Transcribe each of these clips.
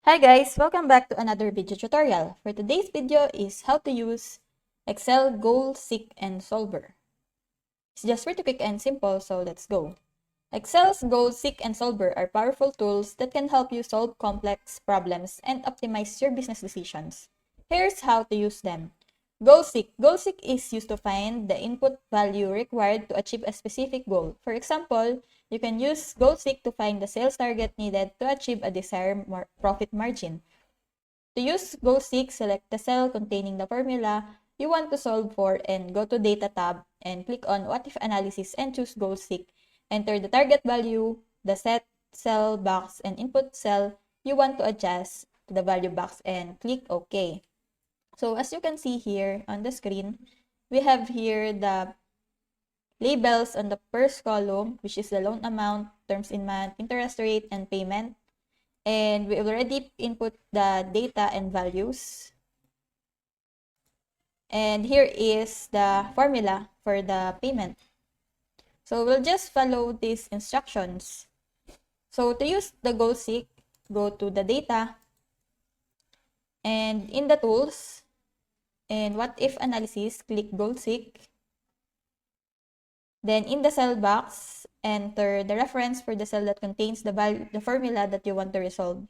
Hi guys, welcome back to another video tutorial. For today's video is how to use Excel Goal Seek and Solver. It's just pretty quick and simple, so let's go. Excel's Goal Seek and Solver are powerful tools that can help you solve complex problems and optimize your business decisions. Here's how to use them. Goal Seek. Goal Seek is used to find the input value required to achieve a specific goal. For example, you can use Goal Seek to find the sales target needed to achieve a desired profit margin. To use Goal Seek, select the cell containing the formula you want to solve for and go to Data tab and click on What If Analysis and choose Goal Seek. Enter the target value, the set cell box, and input cell you want to adjust to the value box and click OK. So as you can see here on the screen, we have here the labels on the first column, which is the loan amount, terms in month, interest rate, and payment. And we already input the data and values. And here is the formula for the payment. So we'll just follow these instructions. So to use the Goal Seek, go to the data, and in the tools, and what if analysis, click Goal Seek. Then in the cell box, enter the reference for the cell that contains the formula that you want to resolve.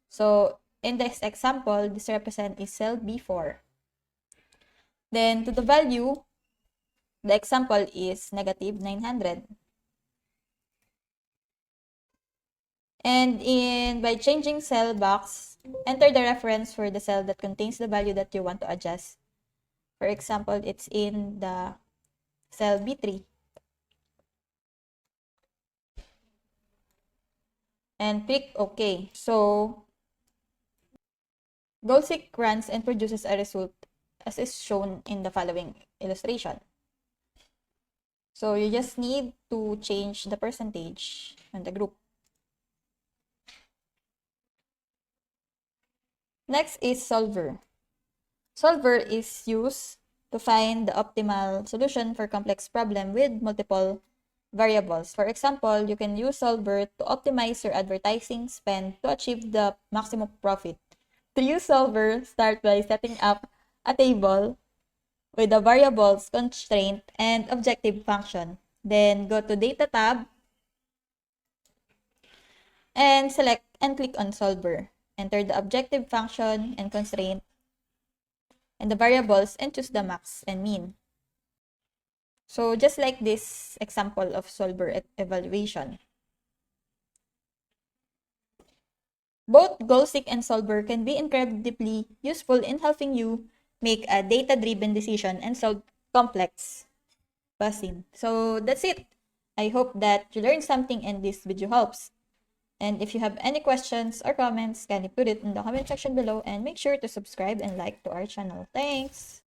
So in this example, this represent is cell B4. Then to the value, the example is negative 900. And by changing cell box, enter the reference for the cell that contains the value that you want to adjust. For example, it's in the cell B3. And click OK. So, Goal Seek runs and produces a result as is shown in the following illustration. So, you just need to change the percentage on the group. Next is Solver. Solver is used to find the optimal solution for complex problem with multiple variables. For example, you can use Solver to optimize your advertising spend to achieve the maximum profit. To use Solver, start by setting up a table with the variables, constraint, and objective function. Then go to Data tab and select and click on Solver. Enter the objective function and constraint and the variables and choose the max and mean. So just like this example of Solver evaluation. Both Goal Seek and Solver can be incredibly useful in helping you make a data-driven decision and solve complex puzzling. So that's it. I hope that you learned something and this video helps. And if you have any questions or comments, kindly put it in the comment section below and make sure to subscribe and like to our channel. Thanks!